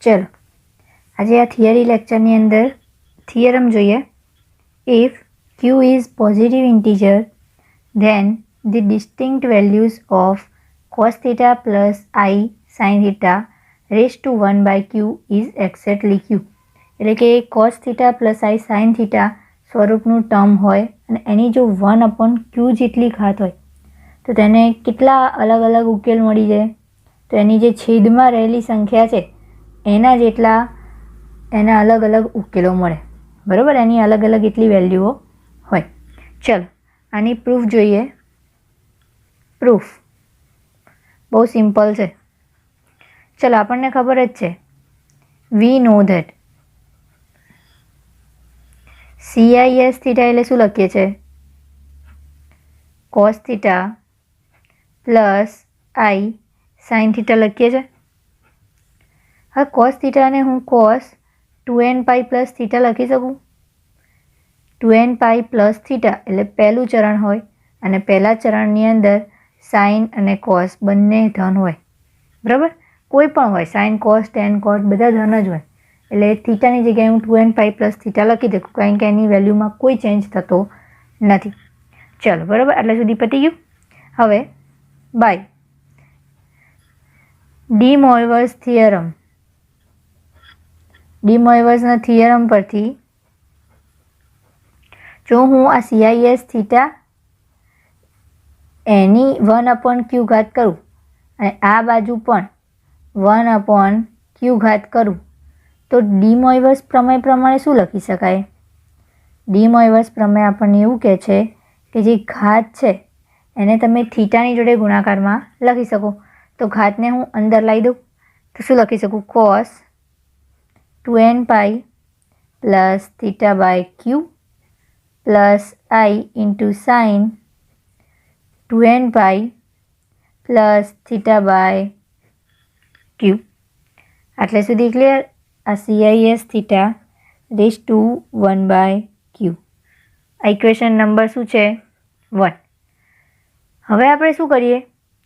ચલો આજે આ થિયરી લેક્ચરની અંદર થિયરમ જોઈએ. If q is positive integer then the distinct values of cos theta plus I sin theta raised to 1 by q is exactly q. એટલે કે cos theta plus I sin theta સ્વરૂપનું term હોય અને એની જો 1/q જેટલી ઘાત હોય તો તેને કેટલા અલગ અલગ ઉકેલ મળી જાય? તો એની જે છેદમાં રહેલી સંખ્યા છે એના અલગ અલગ ઉકેલો મળે. બરાબર, એની અલગ અલગ એટલી વેલ્યુઓ હોય. ચલો આની પ્રૂફ જોઈએ. પ્રૂફ બહુ સિમ્પલ છે. ચલો આપણને ખબર જ છે, વી નો ધેટ CIS થીટા એટલે શું લખીએ છીએ? cos theta plus I sin theta લખીએ છીએ. હવે cos થીટાને હું cos 2n pi plus theta લખી શકું. 2n પાઈ પ્લસ થીટા એટલે પહેલું ચરણ હોય અને પહેલા ચરણની અંદર સાઇન અને કોસ બંને ધન હોય. બરાબર, કોઈ પણ હોય, સાઇન કોસ ટેન કોસ બધા ધન જ હોય. એટલે થીટાની જગ્યાએ હું 2n પાઈ પ્લસ થીટા લખી દઉં, કારણ કે એની વેલ્યુમાં કોઈ ચેન્જ થતો નથી. ચલો બરાબર, આટલા સુધી પતી ગયું. હવે by De Moivre's theorem. De મોઇવર્સના થિયરમ પરથી જો હું આ CIS થીટા એની 1/q ઘાત કરું અને આ બાજુ પણ 1/q ઘાત કરું તો ડી મોઇવર્સ પ્રમેય પ્રમાણે શું લખી શકાય? ડી મોઇવર્સ પ્રમેય આપણને એવું કહે છે કે જે ઘાત છે એને તમે થીટાની જોડે ગુણાકારમાં લખી શકો. તો ઘાતને હું અંદર લાવી દઉં તો શું લખી શકું? cos 2n pi plus theta by q plus I into sine 2n pi plus theta by q. આટલે સુધી ક્લિયર? આ CIS theta raise to 1 by q. આ ઇક્વેશન નંબર શું છે? 1. હવે આપણે શું કરીએ?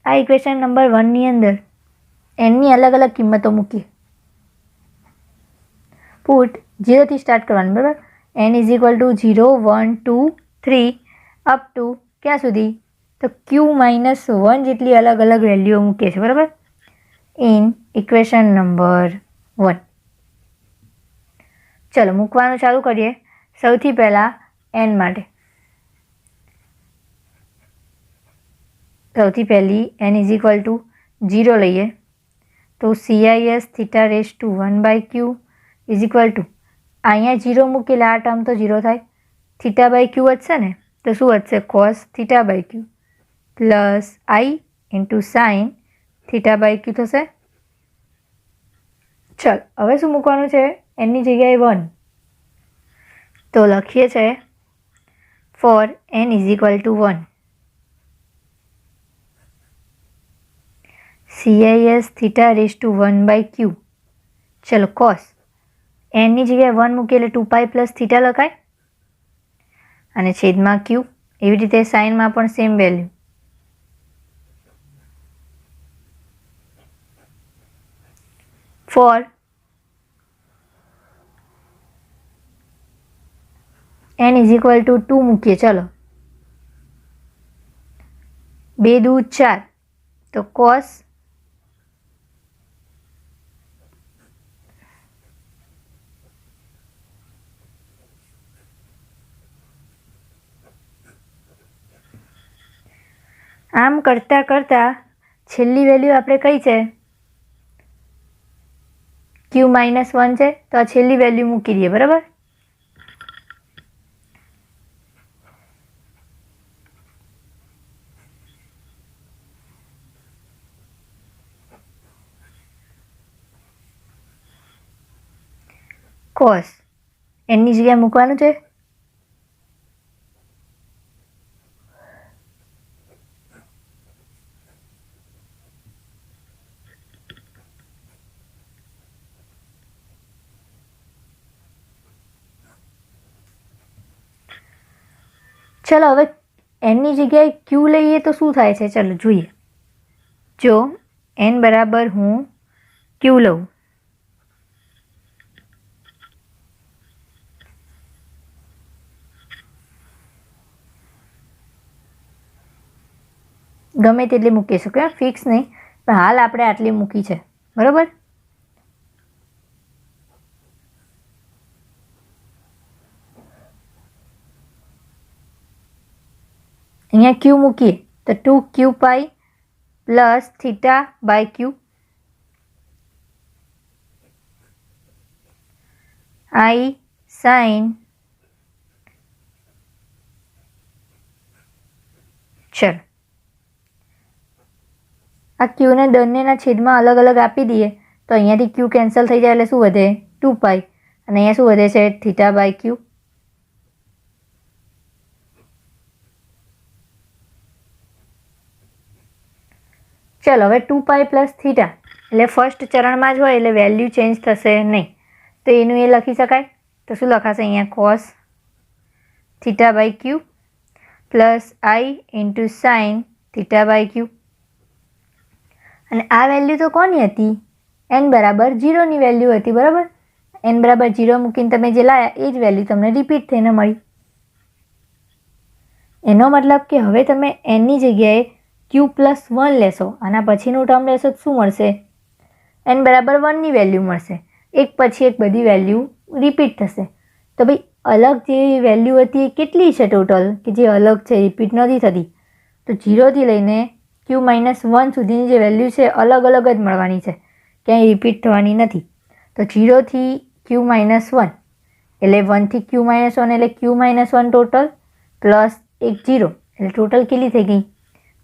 આ ઇક્વેશન નંબર 1ની અંદર એની અલગ અલગ કિંમતો મૂકીએ. પુટ 0થી સ્ટાર્ટ કરવાનું. બરાબર, n is equal two 0 1 2 3 up to ક્યાં સુધી? તો q -1 જેટલી અલગ અલગ વેલ્યુઓ મૂકીએ છીએ. બરાબર, ઇન ઇક્વેશન નંબર 1. ચલો મૂકવાનું ચાલુ કરીએ. સૌથી પહેલાં n માટે સૌથી પહેલી n ઇઝ ઇક્વલ ટુ 0 લઈએ તો CIS theta raise to 1 by q is equal to અહીંયા 0 મૂકેલા આ ટર્મ તો 0 થાય, થીટા બાય q વધશે ને તો શું વધશે? cos theta by q plus I into sine theta by q થશે. ચલ હવે શું મૂકવાનું છે? એની જગ્યાએ 1 તો લખીએ છે for n is equal to 1 CIS theta raise to 1 by q. ચલો cos nની જગ્યાએ 1 મૂકીએ એટલે 2 પાઈ પ્લસ થીટા લખાય અને છેદમાં q. એવી રીતે સાઇનમાં પણ same value. For n is equal to 2 મૂકીએ. ચલો 2 દૂ 4 તો cos આમ કરતાં કરતાં છેલ્લી વેલ્યુ આપણે કઈ છે? q -1 છે તો આ છેલ્લી વેલ્યુ મૂકી દઈએ. બરાબર, cos એની જગ્યાએ મૂકવાનું છે. ચલો હવે એની જગ્યાએ q લઈએ તો શું થાય છે? ચલો જોઈએ. જો n બરાબર હું q લઉં ગમે તેટલી મૂકી શકો, ફિક્સ નહીં, પણ હાલ આપણે આટલી મૂકી છે, બરાબર. અહીંયા ક્યુ મૂકીએ તો 2q pi plus theta by q i sine, ચલો આ ક્યુને બંનેના છેદમાં અલગ અલગ આપી દઈએ તો અહીંયાથી ક્યુ કેન્સલ થઈ જાય એટલે શું વધે 2 પાઈ, અને અહીંયા શું વધે છે થીટા બાય ક્યુ. ચલો હવે 2 પાઈ પ્લસ થીટા એટલે ફર્સ્ટ ચરણમાં જ હોય એટલે વેલ્યુ ચેન્જ થશે નહીં, તો એનું એ લખી શકાય. તો શું લખાશે અહીંયા cos theta by q plus i into sine theta by q. અને આ વેલ્યુ તો કોની હતી? n બરાબર 0ની વેલ્યુ હતી, બરાબર. n બરાબર 0 મૂકીને તમે જે લાયા એ જ વેલ્યુ તમને રિપીટ થઈને મળી. એનો મતલબ કે હવે તમે nની જગ્યાએ q પ્લસ 1 લેશો, આના પછીનું ટર્મ લેશો તો શું મળશે? n બરાબર 1ની વેલ્યુ મળશે. એક પછી એક બધી વેલ્યુ રિપીટ થશે. તો ભાઈ અલગ જે વેલ્યુ હતી એ કેટલી છે ટોટલ કે જે અલગ છે, રિપીટ નથી થતી? તો 0થી લઈને q માઇનસ 1 સુધીની જે વેલ્યુ છે અલગ અલગ જ મળવાની છે, ક્યાંય રિપીટ થવાની નથી. તો 0થી q માઇનસ 1 એટલે 1થી q માઇનસ 1 એટલે q માઇનસ 1 ટોટલ પ્લસ એક 0 એટલે ટોટલ કેટલી થઈ ગઈ?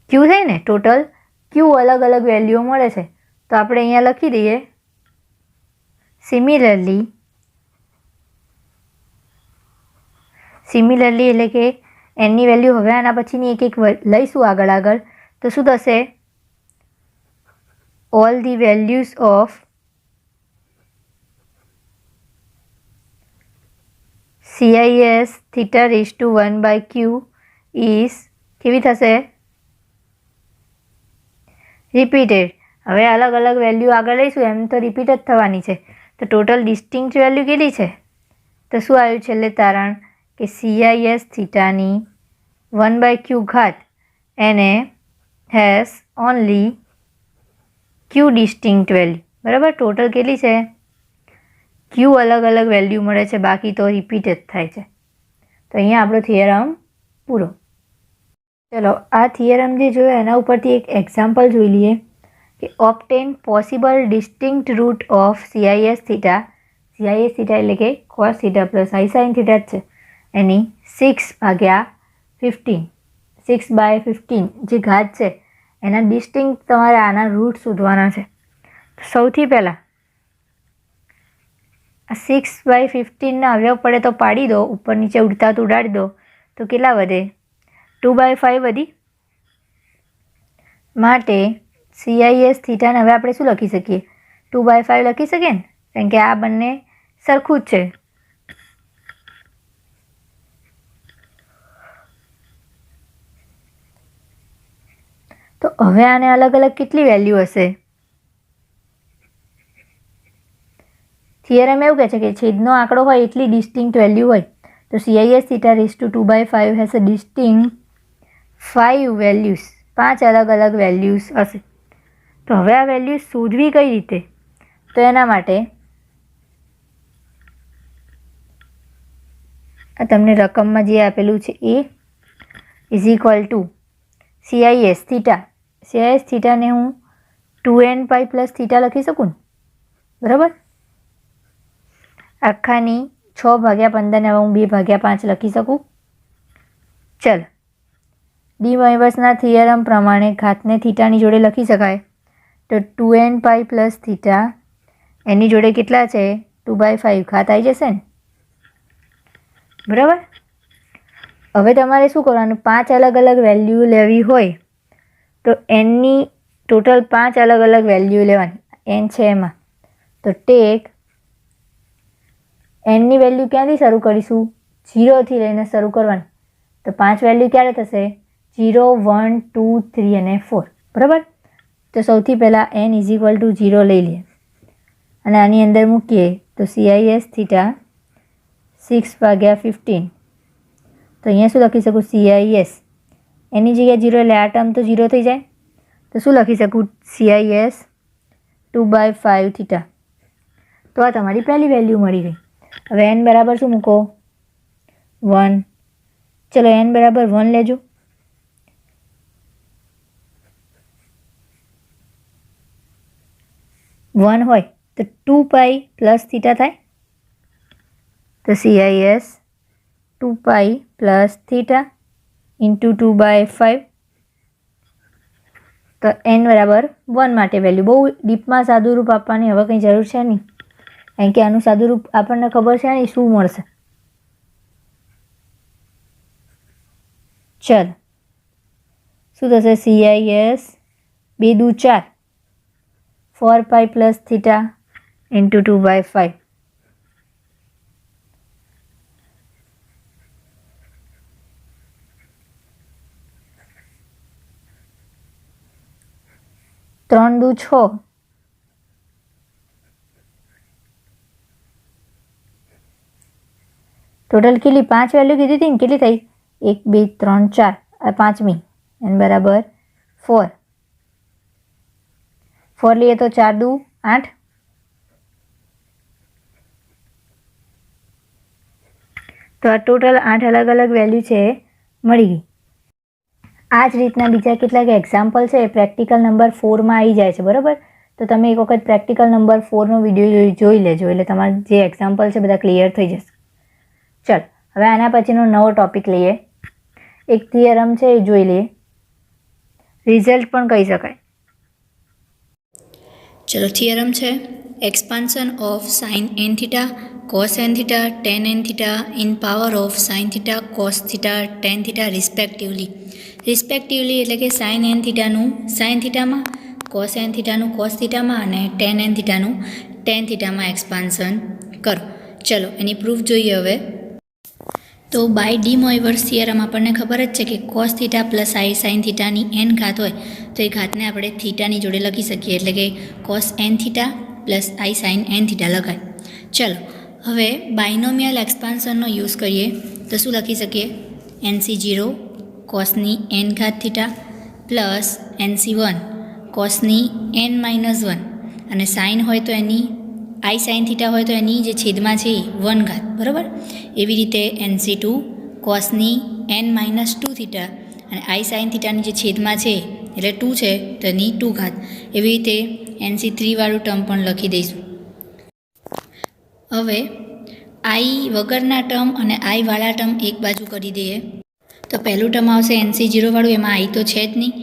q થઈ ને ટોટલ. q અલગ અલગ વેલ્યુઓ મળે છે તો આપણે અહીંયા લખી દઈએ સિમિલરલી એટલે કે nની વેલ્યુ હવે આના પછીની એક એક લઈશું આગળ તો શું થશે? All the values of CIS theta raise to 1 by q is કેવી થશે? રિપીટેડ. હવે અલગ અલગ વેલ્યુ આગળ લઈશું એમ તો રિપીટ જ થવાની છે. તો ટોટલ ડિસ્ટિંક્ટ વેલ્યુ કેટલી છે? તો શું આવ્યું છેલ્લે તારણ કે CIS થીટાની 1 બાય q ઘાત એને હેઝ ઓનલી q ડિસ્ટિંક્ટ વેલ્યુ, બરાબર. ટોટલ કેટલી છે? q અલગ અલગ વેલ્યુ મળે છે, બાકી તો રિપીટ જ થાય છે. તો અહીંયા આપણો થિયરમ પૂરો. ચલો આ થિયરમ જે જોયો એના ઉપરથી એક એક્ઝામ્પલ જોઈ લઈએ કે obtain possible distinct root of CIS theta. CIS theta એટલે કે cos theta plus i sine theta જ છે, એની 6/15 6/15 જે ઘાત છે એના ડિસ્ટિંક્ટ તમારે આના રૂટ શોધવાના છે. સૌથી પહેલાં આ 6/15ના અવયવ પડે તો પાડી દો, ઉપર નીચે ઉડતા તો ઉડાડી દો, તો કેટલા વધે? 2/5 વધી. માટે CIS થીટાને હવે આપણે શું લખી શકીએ? 2/5 લખી શકીએ ને, કારણ કે આ બંને સરખું જ છે. તો હવે આને અલગ અલગ કેટલી વેલ્યુ હશે? થિયરમ એવું કહે છે કે છેદનો આંકડો હોય એટલી ડિસ્ટિંક્ટ વેલ્યુ હોય. તો CIS theta raise to 2/5 has a distinct 5 values, 5 અલગ અલગ વેલ્યુઝ હશે. તો હવે આ વેલ્યુ શોધવી કઈ રીતે? તો એના માટે આ તમને રકમમાં જે આપેલું છે એ is equal to CIS theta. CIS થીટાને હું 2n પાઈ પ્લસ થીટા લખી શકું ને, બરાબર. આખાની 6/15 ને હવે હું 2/5 લખી શકું. ચલ ડી મોઇવર્સના થિયરમ પ્રમાણે ઘાતને થીટાની જોડે લખી શકાય. તો 2n પાઈ પ્લસ થીટા એની જોડે કેટલા છે? 2/5 ઘાત આવી જશે ને, બરાબર. હવે તમારે શું કરવાનું? 5 અલગ અલગ વેલ્યુ લેવી હોય તો nની ટોટલ 5 અલગ અલગ વેલ્યુ લેવાની. n છે એમાં તો ટેક nની વેલ્યુ ક્યાંથી શરૂ કરીશું? 0થી લઈને શરૂ કરવાની. તો 5 વેલ્યુ ક્યારે થશે? 0 1 2 3 અને 4, બરાબર. તો સૌથી પહેલાં n ઇઝ ઇક્વલ ટુ 0 લઈ લઈએ અને આની અંદર મૂકીએ તો CIS થીટા 6/15. તો અહીંયા શું લખી શકું? CIS એની જગ્યાએ 0 એટલે આ ટર્મ તો 0 થઈ જાય. તો શું લખી શકું? CIS 2/5 theta. તો આ તમારી પહેલી વેલ્યુ મળી ગઈ. હવે n બરાબર શું મૂકો? 1. ચલો n બરાબર 1 લેજો. વન હોય તો 2π પ્લસ થીટા થાય. તો CIS 2π પ્લસ થીટા ઇન્ટુ 2/5. તો n બરાબર 1 માટે વેલ્યુ. બહુ ડીપમાં સાદું રૂપ આપવાની હવે કંઈ જરૂર છે નહીં, કારણ કે આનું સાદું રૂપ આપણને ખબર છે નહીં શું મળશે. ચાલ શું થશે? CIS 2 દુ 4 4π પ્લસ થીટા ઇન્ટુ 2/5. ત્રણ દુ 6. ટોટલ કેટલી? 5 વેલ્યુ કીધી હતી ને, કેટલી થઈ? 1 2 3 4. આ પાંચમી. n બરાબર 4. 4 લઈએ તો 4 દુ 8. તો આ ટોટલ 8 અલગ અલગ વેલ્યુ છે મળી ગઈ. આ જ રીતના બીજા કેટલાક એક્ઝામ્પલ છે એ પ્રેક્ટિકલ નંબર 4માં આવી જાય છે, બરાબર? તો તમે એક વખત પ્રેક્ટિકલ નંબર 4નો વિડીયો જોઈ લેજો, એટલે તમારા જે એક્ઝામ્પલ છે બધા ક્લિયર થઈ જશે. ચાલ હવે આના પછીનો નવો ટોપિક લઈએ. એક થિયરમ છે એ જોઈ લઈએ, રિઝલ્ટ પણ કહી શકાય. ચલો થિયરમ છે expansion of sine n theta cos n theta tan n theta in power of sine theta cos theta tan theta respectively એટલે કે સાઇન n થીટાનું સાઇન થીટામાં, કોસ n થીટાનું કોસ થીટામાં અને ટેન n થીટાનું ટેન થીટામાં એક્સપાન્શન કરો. ચલો એની પ્રૂફ જોઈએ હવે. તો બાય ડી મોઇવર્સ થિયરમ આપણને ખબર જ છે કે cos theta plus i sign થીટાની n ઘાત હોય તો એ ઘાતને આપણે થીટાની જોડે લખી શકીએ, એટલે કે cos n theta plus i sign n theta લખાય. ચલો હવે બાયનોમિયલ એક્સપાન્શનનો યુઝ કરીએ તો શું લખી શકીએ? NC0 કોસની n ઘાત થીટા પ્લસ NC1 કોસની n-1 અને સાઇન હોય તો એની આઈ સાઇન થીટા હોય તો એની જે છેદમાં છે 1 ઘાત, બરાબર? એવી રીતે NC2 કોસની n-2 થીટા અને આઈ સાઇન થીટાની જે છેદમાં છે એટલે 2 છે તો એની 2 ઘાત. એવી રીતે NC3 વાળું ટર્મ પણ લખી દઈશું. હવે આઈ વગરના ટર્મ અને આઈ વાળા ટર્મ એક બાજુ કરી દઈએ. તો પહેલું ટર્મ આવશે NC0 વાળું, એમાં આઈ તો છે જ નહીં.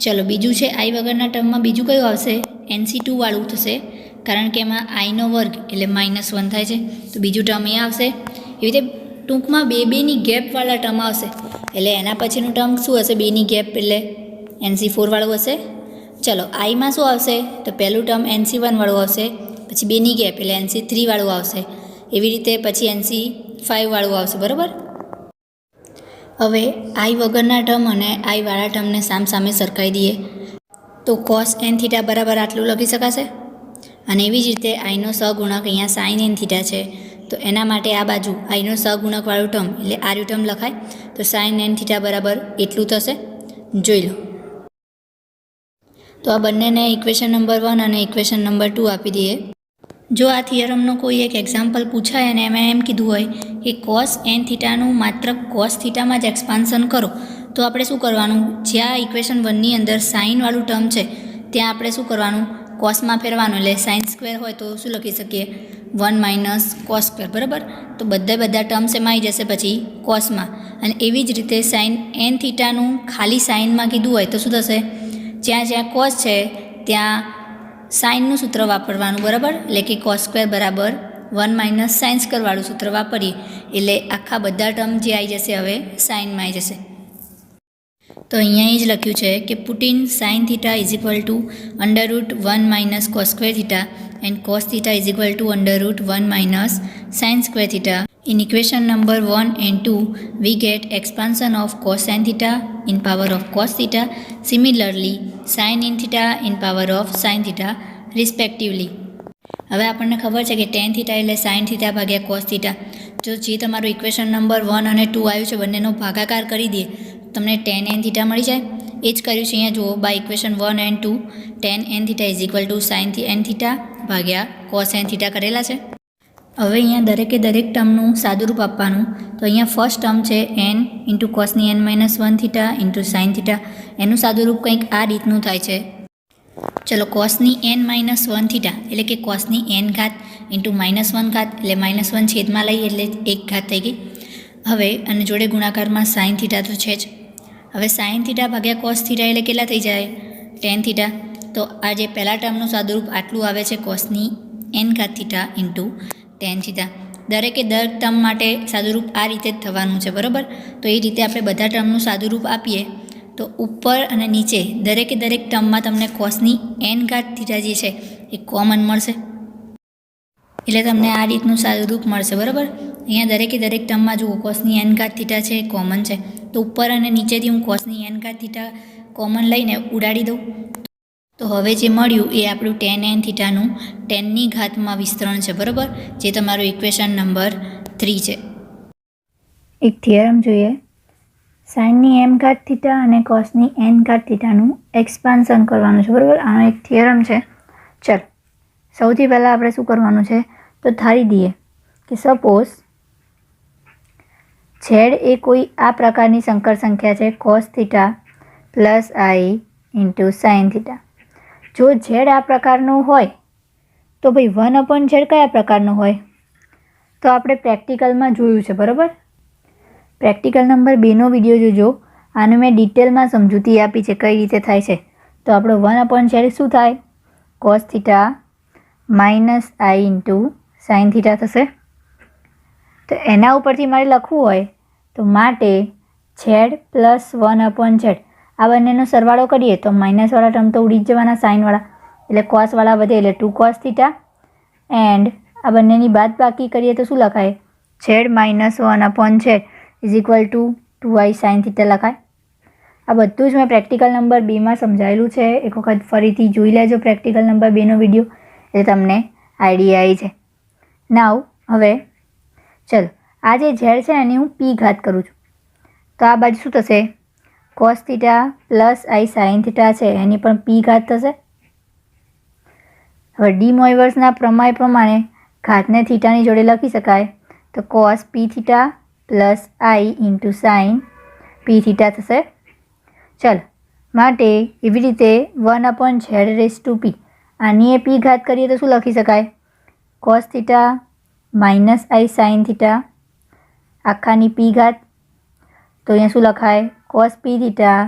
ચલો બીજું છે આઈ વગરના ટર્મમાં બીજું કયું આવશે? NC2 વાળું થશે, કારણ કે એમાં આઈનો વર્ગ એટલે -1 થાય છે, તો બીજું ટર્મ એ આવશે. એવી રીતે ટૂંકમાં બેની ગેપવાળા ટર્મ આવશે, એટલે એના પછીનું ટર્મ શું હશે? બેની ગેપ એટલે NC4 વાળું હશે. ચલો આઈમાં શું આવશે? તો પહેલું ટર્મ NC1 વાળું આવશે, પછી બેની ગેપ એટલે NC3 વાળું આવશે, એવી રીતે પછી NC5 વાળું આવશે, બરાબર? હવે આઈ વગરના ટર્મ અને આઈ વાળા ટર્મને સામસામે સરખાવી દઈએ તો કોસ n થીટા બરાબર આટલું લખી શકાશે. અને એવી જ રીતે આઈનો સહગુણક અહીંયા સાઇન n થીટા છે, તો એના માટે આ બાજુ આઈનો સહગુણકવાળું ટર્મ એટલે આર્યુ ટર્મ લખાય. તો સાઇન n થીટા બરાબર એટલું થશે, જોઈ લો. તો આ બંનેને ઇક્વેશન નંબર 1 અને ઇક્વેશન નંબર 2 આપી દઈએ. જો આ થિયરમનો કોઈ એક એક્ઝામ્પલ પૂછાય અને એમાં એમ કીધું હોય કે કોસ n થીટાનું માત્ર કોસ થીટામાં જ એક્સપાન્શન કરો, તો આપણે શું કરવાનું? જ્યાં ઇક્વેશન 1ની અંદર સાઇનવાળું ટર્મ છે ત્યાં આપણે શું કરવાનું? કોસમાં ફેરવાનું, એટલે સાઇન સ્ક્વેર હોય તો શું લખી શકીએ? 1 - કોસ સ્ક્વેર, બરાબર? તો બધા ટર્મ્સ એમાં આવી જશે પછી કોસમાં. અને એવી જ રીતે સાઇન n થીટાનું ખાલી સાઇનમાં કીધું હોય તો શું થશે? જ્યાં કોસ છે ત્યાં સાઇનનું સૂત્ર વાપરવાનું, બરાબર? એટલે કે કોસ સ્ક્વેર બરાબર 1 - સાઇન સ્ક્વેરવાળું સૂત્ર વાપરીએ એટલે આખા બધા ટર્મ જે આવી જશે હવે સાઇનમાં આવી જશે. તો અહીંયા એ જ લખ્યું છે કે put in sine theta is equal to √1 - cos square theta and cos theta is equal to √1 - sine square theta. In equation number 1 and 2, we get expansion of cos sin theta in power of cos theta. Similarly, sin n theta in power of sin theta respectively. હવે આપણને ખબર છે કે tan theta એટલે sin theta ભાગ્યા cos theta. જો જે તમારું ઇક્વેશન નંબર 1 અને 2 આવ્યું છે બંનેનો ભાગાકાર કરી દઈએ તમને ટેન એન થીટા મળી જાય. એ જ કર્યું છે અહીંયા જુઓ by equation 1 and 2 tan n theta is equal to sine n theta ભાગ્યા કોસ એન થીટા કરેલા છે. હવે અહીંયા દરેકે દરેક ટર્મનું સાદુરૂપ આપવાનું. તો અહીંયા ફર્સ્ટ ટર્મ છે એન ઇન્ટુ કોસની n minus 1 theta into sine theta. એનું સાદુરૂપ કંઈક આ રીતનું થાય છે. ચલો કોસની એન માઇનસ 1 થીટા એટલે કે કોસની એન ઘાત ઇન્ટુ માઇનસ 1 ઘાત એટલે માઇનસ 1 છેદમાં લઈ એટલે એક ઘાત થઈ ગઈ. હવે અને જોડે ગુણાકારમાં સાઇન થીટા તો છે જ. હવે સાઇન થીટા ભાગ્યા કોસ થીટા એટલે કેટલા થઈ જાય? Ten theta. તો આ જે પહેલા ટર્મનું સાદુરૂપ આટલું આવે છે કોસની એન ઘાત થીટા ઇન્ટુ ટેન થીટા. દરેકે દરેક ટર્મ માટે સાદુરૂપ આ રીતે જ થવાનું છે, બરાબર. તો એ રીતે આપણે બધા ટર્મનું સાદુરૂપ આપીએ તો ઉપર અને નીચે દરેકે દરેક ટર્મમાં તમને કોસની એન ઘાત થીટા જે છે એ કોમન મળશે. એટલે તમને આ રીતનું સાદુરૂપ મળશે, બરાબર. અહીંયા દરેકે દરેક ટર્મમાં જુઓ કોસની એન ઘાત થીટા છે એ કોમન છે. તો ઉપર અને નીચેથી હું કોસની એન ઘાત થીટા કોમન લઈને ઉડાડી દઉં. તો હવે જે મળ્યું એ આપણું ટેન એન થીટાનું ટેનની ઘાતમાં વિસ્તરણ છે, બરાબર. જે તમારું ઇક્વેશન નંબર 3 છે. એક થિયરમ જોઈએ. સાઇનની એમ ઘાત થીટા અને કોસની એન ઘાત થીટાનું એક્સપાન્શન કરવાનું છે, બરાબર. આનો એક થિયરમ છે. ચલ સૌથી પહેલાં આપણે શું કરવાનું છે તો ધારી દઈએ કે સપોઝ ઝેડ એ કોઈ આ પ્રકારની સંકર સંખ્યા છે cos theta plus i into sine theta. જો ઝેડ આ પ્રકારનું હોય તો ભાઈ 1/z કયા પ્રકારનું હોય? તો આપણે પ્રેક્ટિકલમાં જોયું છે, બરાબર. પ્રેક્ટિકલ નંબર 2નો વિડીયો જોજો. આનું મેં ડિટેલમાં સમજૂતી આપી છે કઈ રીતે થાય છે. તો આપણો 1/z શું થાય? કોસ થીટા માઇનસ આઈ ઇન્ટુ સાઇન થીટા થશે. તો એના ઉપરથી મારે લખવું હોય તો માટે ઝેડ પ્લસ 1/z આ બંનેનો સરવાળો કરીએ તો માઇનસવાળા ટર્મ તો ઉડી જ જવાના, સાઇનવાળા એટલે કોસવાળા વધે એટલે 2 કોસ થીટા એન્ડ આ બંનેની બાદ બાકી કરીએ તો શું લખાય? Z minus 1/z is equal two 2i sine theta લખાય. આ બધું જ મેં પ્રેક્ટિકલ નંબર 2માં સમજાયેલું છે. એક વખત ફરીથી જોઈ લેજો પ્રેક્ટિકલ નંબર 2નો વિડીયો એટલે તમને આઈડિયા આવી છે. નાવ હવે ચલો આ જે ઝેડ છે એની હું પી ઘાત કરું છું. તો આ બાજુ શું થશે? Cos theta plus i sine theta છે એની પણ પી ઘાત થશે. હવે ડી મોઇવર્સના પ્રમેય પ્રમાણે ઘાતને થીટાની જોડે લખી શકાય. તો cos P theta plus i into sign P theta થશે. ચલ માટે એવી રીતે 1/z⁻p આની એ પી ઘાત કરીએ તો શું લખી શકાય? કોસ થીટા માઇનસ આઈ સાઇન થીટા આખાની પી ઘાત. તો અહીંયા શું લખાય? કોસ પી થીટા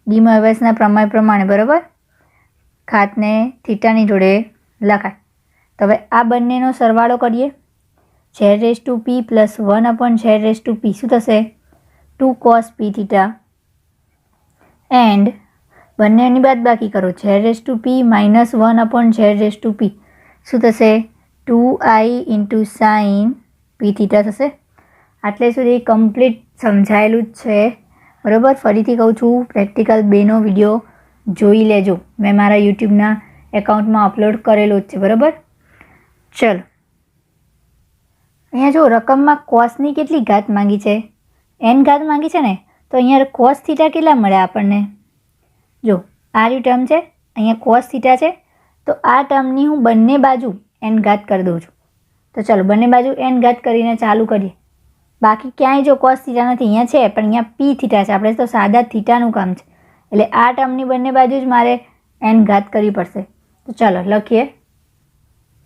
ડી મોઇવર્સના પ્રમેય પ્રમાણે, બરાબર, ઘાતને થીટાની જોડે લખાય. તો હવે આ બંનેનો સરવાળો કરીએ. z⁻p પ્લસ 1/z⁻p શું થશે? 2 કોસ પી થીટા એન્ડ બંનેની બાદ બાકી કરો. z⁻p માઇનસ 1/z⁻p શું થશે? 2i ઇન્ટુ સાઇન પી થીટા થશે. આટલે સુધી કમ્પ્લીટ સમજાયેલું જ છે, બરાબર. ફરીથી કહું છું પ્રેક્ટિકલ 2નો વિડીયો જોઈ લેજો. મેં મારા યુટ્યુબના એકાઉન્ટમાં અપલોડ કરેલો જ છે, બરાબર. ચલો અહીંયા જો રકમમાં કોસની કેટલી ઘાત માંગી છે? એન ઘાત માંગી છે ને. તો અહીંયા કોસ થીટા કેટલા મળ્યા આપણને? જો આ રહ્યું ટર્મ છે, અહીંયા કોસ થીટા છે. તો આ ટર્મની હું બંને બાજુ એન ઘાત કરી દઉં છું. તો ચલો બંને બાજુ એન ઘાત કરીને ચાલુ કરીએ. બાકી ક્યાંય જો કોસ થીટા નથી, અહીંયા છે પણ અહીંયા પી થીટા છે. આપણે તો સાદા થીટાનું કામ છે એટલે આ ટર્મની બંને બાજુ જ મારે એન ઘાત કરવી પડશે. તો ચાલો લખીએ.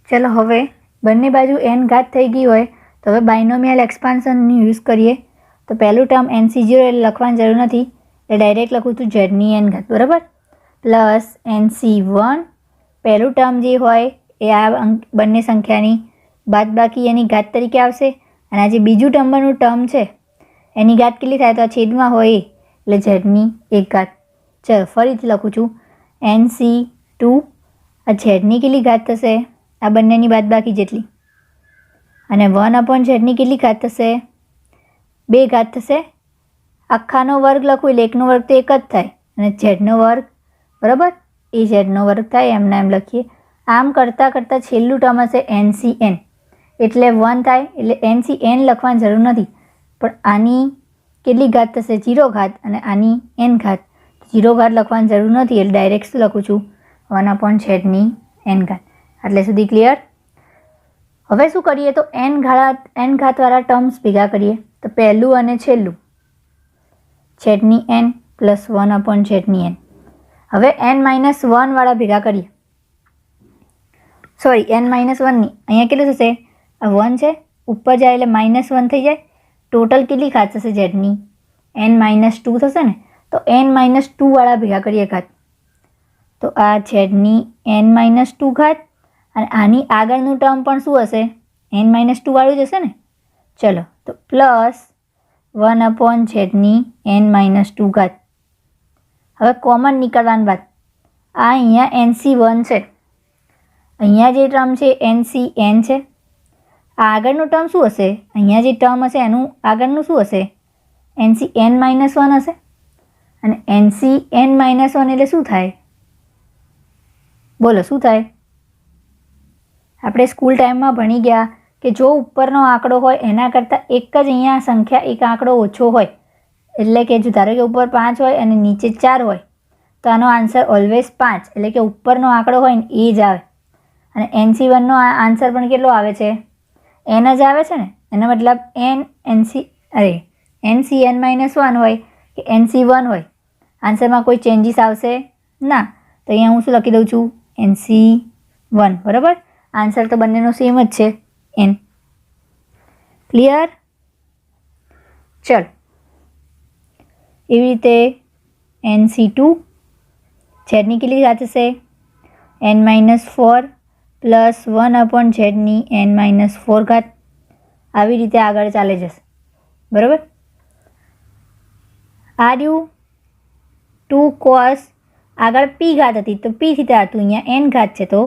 ચલો હવે બંને બાજુ એન ઘાત થઈ ગઈ હોય તો હવે બાયનોમિયલ એક્સપાન્શનનો યુઝ કરીએ. તો પહેલું ટર્મ NC0 એટલે લખવાની જરૂર નથી એટલે ડાયરેક્ટ લખું છું ઝેડની એન ઘાત, બરાબર, પ્લસ NC1 પહેલું ટર્મ જે હોય એ આ બંને સંખ્યાની બાદબાકી એની ઘાત તરીકે આવશે. અને આ જે બીજું નંબરનું ટર્મ છે એની ઘાત કેટલી થાય? તો આ છેદમાં હોય એટલે ઝેડની એક ઘાત. ચલો ફરીથી લખું છું NC2 આ ઝેડની કેટલી ઘાત થશે? આ બંનેની બાદબાકી જેટલી. અને 1/z ની કેટલી ઘાત થશે? 2 ઘાત થશે. આખાનો વર્ગ લખું એટલે એકનો વર્ગ તો એક જ થાય અને ઝેડનો વર્ગ, બરાબર, એ ઝેડનો વર્ગ થાય. એમને એમ લખીએ. આમ કરતાં કરતાં છેલ્લું ટર્મ હશે NCn એટલે 1 થાય એટલે NCn લખવાની જરૂર નથી. પણ આની કેટલી ઘાત થશે? 0 ઘાત અને આની n ઘાત. 0 ઘાત લખવાની જરૂર નથી એટલે ડાયરેક્ટ શું લખું છું? 1/z(n) ઘાત. આટલે સુધી ક્લિયર? હવે શું કરીએ તો n ઘાતવાળા ટર્મ્સ ભેગા કરીએ. તો પહેલું અને છેલ્લું z(n) પ્લસ 1/z(n). હવે n-1 વાળા ભેગા કરીએ. સોરી, n-1 નહીં, અહીંયા કેટલું થશે? આ 1 છે, ઉપર જાય એટલે -1 થઈ જાય. ટોટલ કેટલી ઘાત થશે ઝેડની? n-2 થશે ને. તો n-2 વાળા ભેગા કરીએ ઘાત. તો આ ઝેડની n-2 ઘાત અને આની આગળનું ટર્મ પણ શું હશે? n-2 વાળું જ હશે ને. ચલો, તો પ્લસ 1/z(n-2) ઘાત. હવે કોમન નીકળવાની વાત. આ અહીંયા NC1 છે, અહીંયા જે ટર્મ છે NCn છે. આ આગળનું ટર્મ શું હશે? અહીંયા જે ટર્મ હશે એનું આગળનું શું હશે? NCn-1 હશે. અને NCn-1 એટલે શું થાય? બોલો શું થાય? આપણે સ્કૂલ ટાઈમમાં ભણી ગયા કે જો ઉપરનો આંકડો હોય એના કરતાં એક જ અહીંયા સંખ્યા એક આંકડો ઓછો હોય, એટલે કે જો ધારો કે ઉપર 5 હોય અને નીચે 4 હોય તો આનો આન્સર ઓલવેઝ 5, એટલે કે ઉપરનો આંકડો હોય ને એ જ આવે. અને NC1નો આન્સર પણ કેટલો આવે છે? n જ આવે છે ને. એનો મતલબ NCn-1 હોય કે NC1 હોય, આન્સરમાં કોઈ ચેન્જીસ આવશે ના. તો અહીંયા હું શું લખી દઉં છું? NC1. બરાબર, આન્સર તો બંનેનો સેમ જ છે, n. ક્લિયર? ચલ, એવી રીતે NC2 ઝેડની કેટલી ઘાત હશે? n-4 પ્લસ 1/z(n-4) ઘાત. આવી રીતે આગળ ચાલે જશે. બરાબર. આ રહ્યું 2 cos, આગળ p ઘાત હતી તો p થીટા હતું, અહીંયા n ઘાત છે તો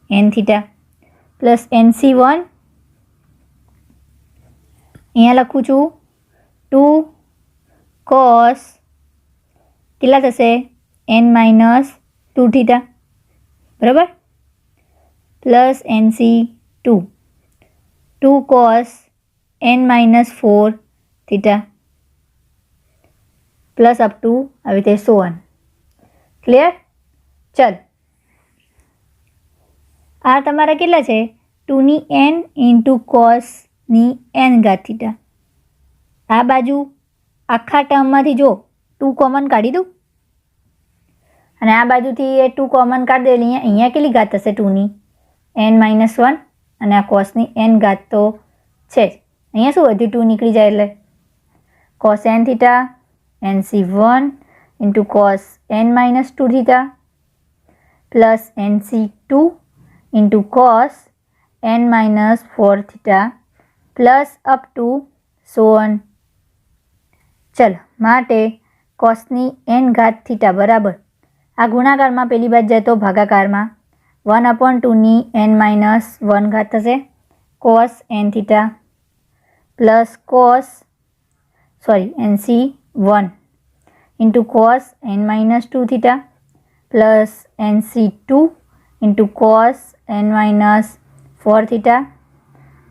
n થીટા પ્લસ NC1 અહીંયા લખું છું 2 cos કેટલા થશે? n-2 theta. બરાબર, plus NC2 2 cos n-4 theta plus up to આવી રીતે 100. ક્લિયર? ચલ, આ તમારા કેટલા છે? 2 n ઇન્ટુ cosની n ઘાત થીટા. આ બાજુ આખા ટર્મમાંથી જો 2 કોમન કાઢી દઉં અને આ બાજુથી એ 2 કોમન કાઢી દે એટલે અહીંયા કેટલી ઘાત થશે? 2ની n-1 અને આ કોસની n ઘાત તો છે જ. અહીંયા શું વધ્યું? 2 નીકળી જાય એટલે cos n theta NC1 into cos n-2 theta plus NC2 into cos n-4 theta plus up two 100. ચલો, માટે કોસની n ઘાત થીટા બરાબર આ ગુણાકારમાં પેલી બાજુ જાય તો ભાગાકારમાં 1/2ની n-1 ઘાત થશે cos n theta plus NC1 into cos n-2 theta plus NC2 into cos n-4 theta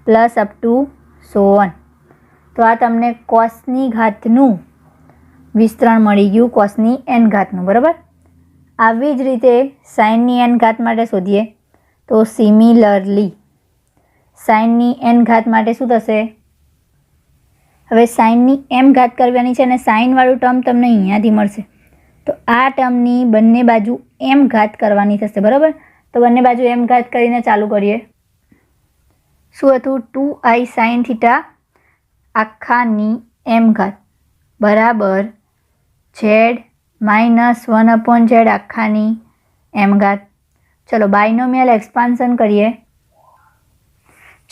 plus up two 100. તો આ તમને કોસની ઘાતનું વિસ્તરણ મળી ગયું, કોસની n ઘાતનું. બરાબર. આવી જ રીતે સાઇનની n ઘાત માટે શોધીએ તો સિમિલરલી સાઇનની n ઘાત માટે શું થશે? હવે સાઇનની m ઘાત કરવાની છે અને સાઇનવાળું ટર્મ તમને અહીંયાથી મળશે. તો આ ટર્મની બંને બાજુ m ઘાત કરવાની થશે. બરાબર, તો બંને બાજુ m ઘાત કરીને ચાલુ કરીએ. શું હતું? 2i sin થીટા આખાની m ઘાત બરાબર z-1/z આખાની m ઘાત. ચલો, બાયનોમિયલ એક્સપાન્શન કરીએ.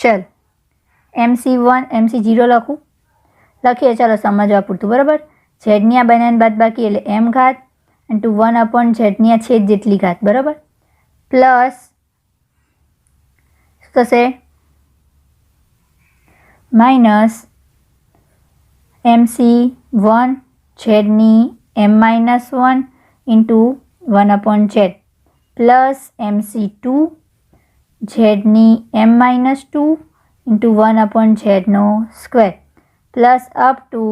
ચલ, MC1 MC0 લખીએ. ચાલો સમજવા પૂરતું. બરાબર, ઝેડની આ બંને બાદબાકી એટલે m ઘાત ઇન્ટુ 1/z ની આ છેદ જેટલી ઘાત. બરાબર, પ્લસ શું થશે? માઇનસ MC1 ઝેડની m-1 into 1/z plus MC2 ઝેડની m-2 ઇન્ટુ 1/z નો સ્ક્વેર પ્લસ અપ ટુ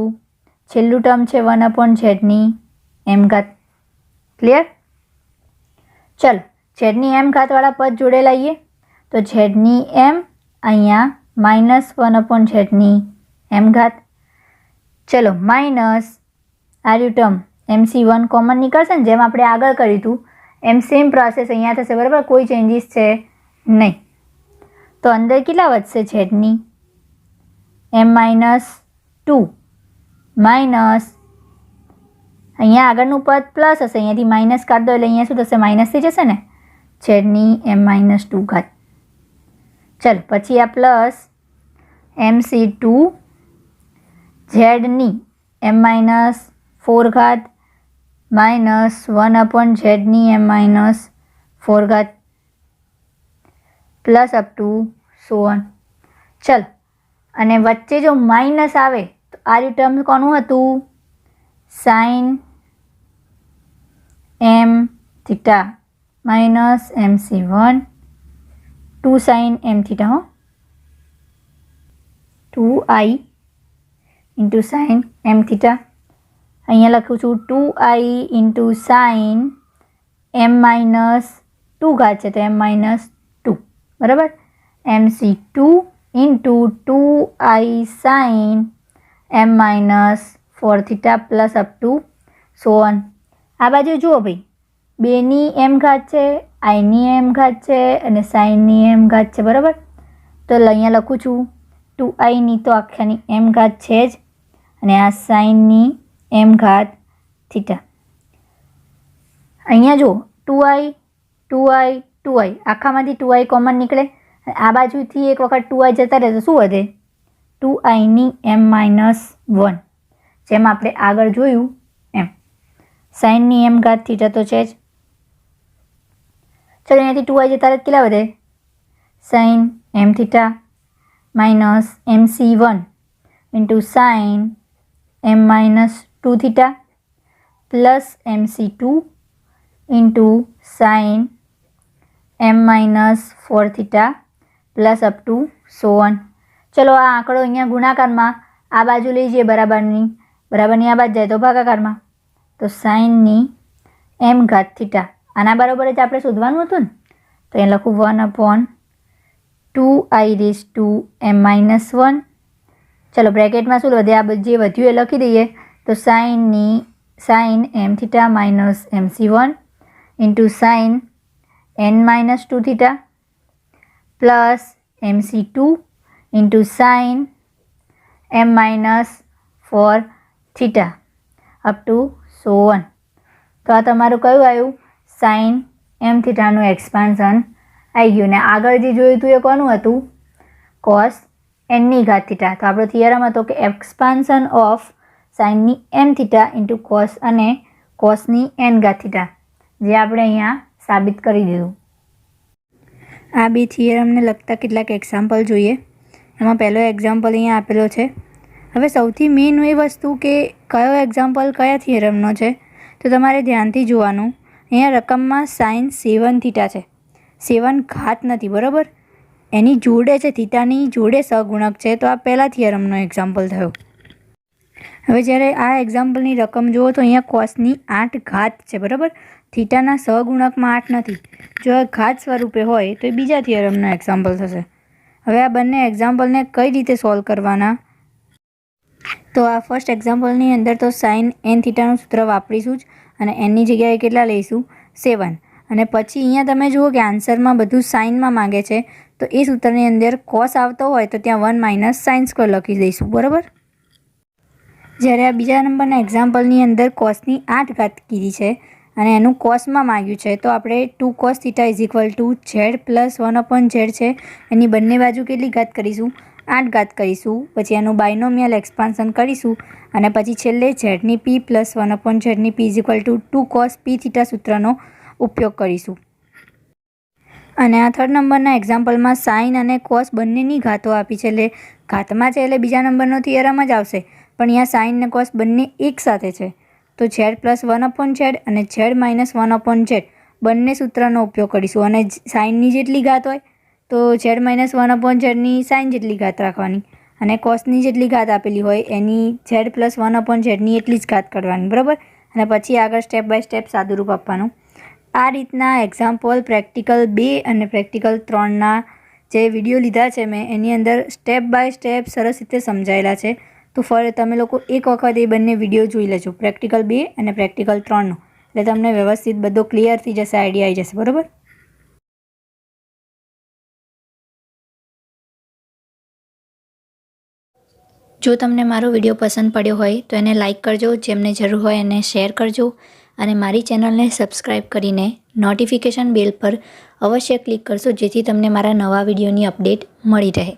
છેલ્લું ટર્મ છે 1/z ની m ઘાત. ક્લિયર? ચલો z ની m ઘાતવાળા પદ જોડે લાવીએ તો z ની m અહીંયા -1/z ની m ઘાત. ચલો માઇનસ આર્યુ ટર્મ MC1 કોમન નીકળશે ને, જેમ આપણે આગળ કર્યું હતું એમ સેમ પ્રોસેસ અહીંયા થશે. બરાબર, કોઈ ચેન્જીસ છે નહીં. તો અંદર કેટલા વધશે z ની m-2 માઇનસ અહીંયા આગળનું પદ પ્લસ હશે, અહીંયાથી માઇનસ કાઢ દો એટલે અહીંયા શું થશે, માઇનસ થઈ જશે ને, z ની m-2 ઘાત. ચલો પછી આ પ્લસ MC2 z ની m-4 ઘાત માઇનસ 1/z ની m-4 ઘાત plus up to so on. ચલો અને વચ્ચે જો માઇનસ આવે તો આ ટર્મ કોનું હતું, sine m theta minus MC1 2 sine m theta, 2i into sine m theta. અહીંયા લખું છું 2i ઇન્ટુ સાઇન m-2 ઘાત છે તો m-2 બરાબર, MC2 into 2i sine m-4 theta plus up to so on. આ બાજુ જુઓ ભાઈ, 2ની m ઘાત છે, i ની m ઘાત છે અને સાઇનની m ઘાત છે. બરાબર, તો અહીંયા લખું છું 2iની તો આખાની m ઘાત છે જ અને આ સાઇનની m ઘાત થીટા. અહીંયા જુઓ 2i 2i 2i આખામાંથી 2i common નીકળે, આ બાજુથી એક વખત 2i જતા રહે તો શું વધે, 2iની m-1, જેમ આપણે આગળ જોયું એમ. સાઇનની m ઘાત થીટા તો છે જ. ચલો અહીંયાથી 2i જતા રહે કેટલા વધે, sine m theta minus MC1 into sine m-2 theta plus MC2 into sine m-4 theta plus up to so on. ચલો આ આંકડો અહીંયા ગુણાકારમાં આ બાજુ લઈ જઈએ બરાબરની આ બાજુ જાય તો ભાગાકારમાં, તો સાઇનની m ઘાત થીટા આના બરાબર જ આપણે શોધવાનું હતું ને, તો અહીંયા લખું 1/2i⁻m-1. ચલો બ્રેકેટમાં શું વધે, આ જે વધ્યું એ લખી દઈએ તો sine m theta minus MC1 into sine n-2 theta plus MC2 into sine m-4 theta up to so on. તો આ તમારું કયું આવ્યું, સાઇન m થીટાનું એક્સપાન્શન આવી ગયું. ને આગળ જે જોયું હતું એ કોનું હતું, કોસ n ની ઘાત થીટા. તો આપણો થિયરમ હતો કે એક્સપાન્શન ઓફ સાઇનની m થીટા ઇન્ટુ કોસ અને કોસની n ઘાત થીટા, જે આપણે અહીંયા સાબિત કરી દીધું. આ બે થિયરમને લગતા કેટલાક એક્ઝામ્પલ જોઈએ. એમાં પહેલો એક્ઝામ્પલ અહીંયા આપેલો છે. હવે સૌથી મેઇન એ વસ્તુ કે કયો એક્ઝામ્પલ કયા થિયરમનો છે તો તમારે ધ્યાનથી જોવાનું. અહીંયા રકમમાં સાઇન 7 થીટા છે, 7 ઘાત નથી. બરાબર, એની જોડે છે, થીટાની જોડે સહગુણક છે. તો આ પહેલા થિયરમનો એક્ઝામ્પલ થયો. હવે જ્યારે આ એક્ઝામ્પલની રકમ જુઓ તો અહીંયા કોસની 8 ઘાત છે. બરાબર, થીટાના સહગુણકમાં 8 નથી. જો આ ઘાત સ્વરૂપે હોય તો એ બીજા થિયરમનો એક્ઝામ્પલ થશે. હવે આ બંને એક્ઝામ્પલને કઈ રીતે સોલ્વ કરવાના, તો આ ફર્સ્ટ એક્ઝામ્પલની અંદર તો સાઇન n થીટાનું સૂત્ર વાપરીશું જ અને એનની જગ્યાએ કેટલા લઈશું, 7. અને પછી અહીંયા તમે જુઓ કે આન્સરમાં બધું સાઇનમાં માગે છે તો એ સૂત્રની અંદર કોસ આવતો હોય તો ત્યાં 1 - sin સ્ક્વેર લખી દઈશું. બરાબર, જ્યારે આ બીજા નંબરના એક્ઝામ્પલની અંદર કોસની 8 ઘાત કીધી છે અને એનું કોસમાં માગ્યું છે તો આપણે 2 cos θ = z પ્લસ 1/z છે. એની બંને બાજુ કેટલી ઘાત કરીશું, 8 ઘાત કરીશું. પછી એનું બાયનોમિયલ એક્સપાન્શન કરીશું અને પછી છેલ્લે z ની p પ્લસ 1/z ની p = 2 cos p θ સૂત્રનો ઉપયોગ કરીશું. અને આ થર્ડ નંબરના એક્ઝામ્પલમાં સાઇન અને કોસ બંનેની ઘાતો આપી છે, એટલે ઘાતમાં છે એટલે બીજા નંબરનો થિયરમ જ આવશે. પણ અહીંયા સાઇન અને કોસ બંને એક સાથે છે તો z પ્લસ 1/z અને z માઇનસ 1/z બંને સૂત્રનો ઉપયોગ કરીશું. અને સાઇનની જેટલી ઘાત હોય તો z માઇનસ 1/z ની સાઇન જેટલી ઘાત રાખવાની અને કોસની જેટલી ઘાત આપેલી હોય એની z+1/z એટલી જ ઘાત કરવાની, બરાબર. અને પછી આગળ સ્ટેપ બાય સ્ટેપ સાદુરૂપ આપવાનું. આ રીતના એક્ઝામ્પલ પ્રેક્ટિકલ 2 અને પ્રેક્ટિકલ 3ના જે વિડીયો લીધા છે મેં એની અંદર સ્ટેપ બાય સ્ટેપ સરસ રીતે સમજાયેલા છે. તો તમે લોકો એક વખત એ બંને વિડીયો જોઈ લેજો, પ્રેક્ટિકલ 2 અને પ્રેક્ટિકલ 3નો, એટલે તમને વ્યવસ્થિત બધો ક્લિયર થઈ જશે, આઈડિયા આવી જશે, બરાબર. જો તમને મારો વિડીયો પસંદ પડ્યો હોય તો એને લાઇક કરજો, જેમને જરૂર હોય એને શેર કરજો અને મારી ચેનલને સબસ્ક્રાઈબ કરીને નોટિફિકેશન બેલ પર અવશ્ય ક્લિક કરશો, જેથી તમને મારા નવા વિડીયોની અપડેટ મળી રહે.